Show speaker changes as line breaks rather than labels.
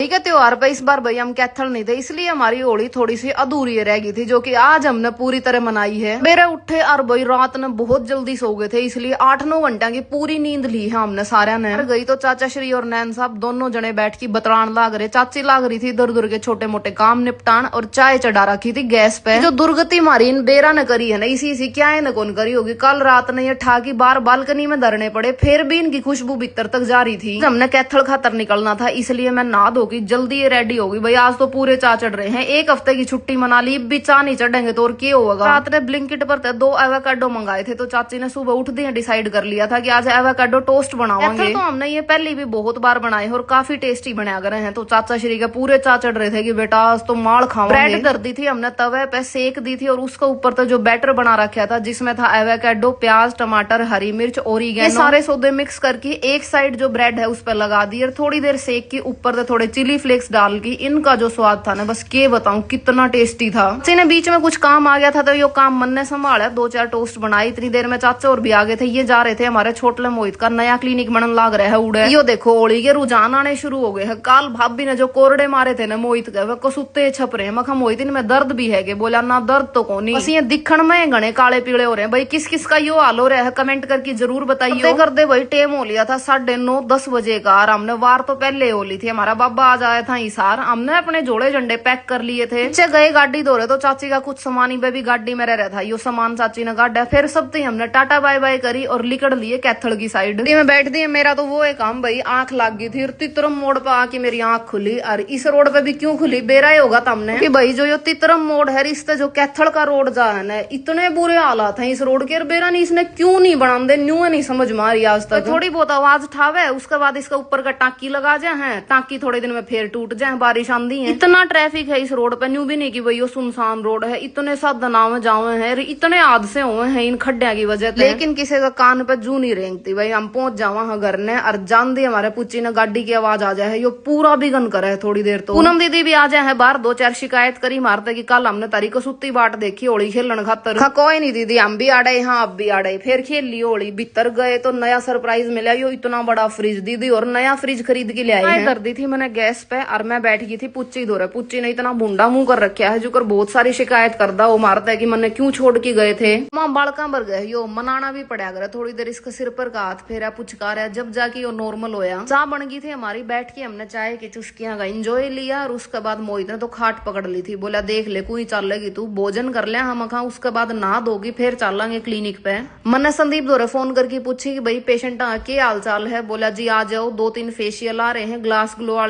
ठीक है, त्योहार पे इस बार भाई हम कैथल नहीं थे, इसलिए हमारी होली थोड़ी सी अधूरी रह गई थी, जो कि आज हमने पूरी तरह मनाई है। मेरे उठे और भाई रात में बहुत जल्दी सो गए थे, इसलिए 8-9 घंटा की पूरी नींद ली है हमने सारा ने। गई तो चाचा श्री और नैन साहब दोनों जने बैठ के बतरान लाग रहे। चाची लाग रही थी इधर उधर के छोटे मोटे काम निपटान, और चाय चढ़ा रखी थी गैस पे। जो दुर्गति हमारी इन बेरा ने करी है ना, इसी क्या है न कौन करी होगी। कल रात ने ये ठाकी बार बालकनी में धरने पड़े, फिर भी इनकी खुशबू भीतर तक जा रही थी। हमने कैथल खातर निकलना था, इसलिए मैं नहा धो के जल्दी रेडी होगी। भाई आज तो पूरे चा चढ़ रहे हैं, एक हफ्ते की छुट्टी मना ली, भी चा नहीं चढ़ेंगे तो और क्या होगा। रात ने ब्लिंकिट पर 2 एवोकाडो मंगाए थे, तो चाची ने सुबह उठते ही डिसाइड कर लिया था कि आज एवोकाडो टोस्ट बनावांगे। तो हमने ये पहले भी बहुत बार बनाए और काफी टेस्टी बना गए हैं। तो चाचा श्री के पूरे चा चढ़ रहे थे कि बेटा आज तो माल खाओगे। ब्रेड कर दी थी हमने, तवे पे सेक दी थी, और उसके ऊपर तो जो बैटर बना रखा था, जिसमें था एवोकाडो, प्याज, टमाटर, हरी मिर्च, ओरिगेनो, ये सारे सौदे मिक्स करके एक साइड जो ब्रेड है उस पर लगा दी, और थोड़ी देर सेक के ऊपर से थोड़े चिली फ्लेक्स डाल के इनका जो स्वाद था ना, बस के बताऊं कितना टेस्टी था। ने बीच में कुछ काम आ गया था, तो यो काम मन ने संभाला, 2-4 टोस्ट बनाई। इतनी देर में चाचा और भी आ गए थे। ये जा रहे थे हमारे छोटले मोहित का नया क्लिनिक बनने लग रहा है उड़े। यो देखो होली के रुझान आने शुरू हो गए हैं। काल भाभी ने जो कोरडे मारे थे ना मोहित के, वे कसुत्ते छप रहे हैं। मखा मोहित इनमें दर्द भी है, बोला ना दर्द तो कोनी, बस ये दिखण में घने काले पीले हो रहे हैं। भाई किस किस का यो हाल हो रहा है, कमेंट करके जरूर बताइए। कर दे भाई, टेम हो लिया था 9:30-10 बजे का, और हमने वार तो पहले हो ली थी। हमारा बाबा आज आया था इसार, हमने अपने जोड़े झंडे पैक कर लिए थे। नीचे गए गाड़ी धो रहे, तो चाची का कुछ सामान भी गाड़ी में रह था। यो सामान चाची ने गाड़ा, फिर सब हमने टाटा बाय बाय करी और निकल लिए कैथल की साइड में बैठ दी। मेरा तो वो एक काम भाई, आंख लग गई थी, और तितरम मोड़ पे आके मेरी आंख खुली। और इस रोड पे भी क्यों खुली, बेरा ही होगा तमने कि भाई जो यो तितरम मोड़ है, रिश्ते जो कैथल का रोड जा है ना, इतने बुरे हालात है इस रोड के, और बेरा नहीं इसने क्यों नहीं बना दे, न्यू नहीं समझ में आ रही आज तक। थोड़ी बहुत आवाज ठावे, उसके बाद इसका ऊपर का टाकी लगा जाए, टाकी थोड़े दिन में फिर टूट जाए, बारिश आंधी है। इतना ट्रैफिक है इस रोड पे, न्यू भी नहीं की भाई सुनसान रोड है, इतने साधन आवे जावे हैं, इतने हादसे हुए हैं इन खड्डिया की वजह से। लेकिन किसी का कान पे जू नहीं रेंगती भाई। हम पहुंच जावा हाँ घर ने, और जान दी हमारे पुच्ची ने गाड़ी की आवाज आ जाए, यो पूरा बिगन करे है थोड़ी देर। तो पूनम दीदी भी आ जाए है बाहर, 2-4 शिकायत करी मारते की कल हमने तारी को सुत्ती बाट देखी होली खेलन खातर। हाँ कोई नहीं दीदी, हम भी आड़े, हाँ आप भी आड़े, फिर खेल ली होली। भीतर गए तो नया सरप्राइज मिला, यो इतना बड़ा फ्रिज दीदी, और नया फ्रिज खरीद के ले आई कर दी थी मैंने गैस पे, और मैं बैठ गई थी पुच्ची धो रहे। पुच्ची ने इतना भूडा मुंह कर रखा है, जो कर बहुत सारी शिकायत करदा, वो मारता है कि मैंने क्यों छोड़ के गए थे। मां बालका भर गए, यो मनाना भी पड़ा कर थोड़ी देर, इसका सिर पर का हाथ फेरा, पुचकारा, जब जाके यो नॉर्मल होया। चाय बन गई थी हमारी, बैठ के हमने चाय की चुस्कियां का एंजॉय लिया, और उसके बाद मोहित ने तो खाट पकड़ ली थी, बोला देख ले कोई चलेगी तू, भोजन कर ले हम खा, उसके बाद नहा धोगी फिर चलेंगे क्लिनिक पे। मैंने संदीप दौरे फोन करके पूछी कि भाई पेशेंट के हाल चाल है, बोला जी आ जाओ, 2-3 फेशियल आ रहे हैं, ग्लास ग्लो वाले।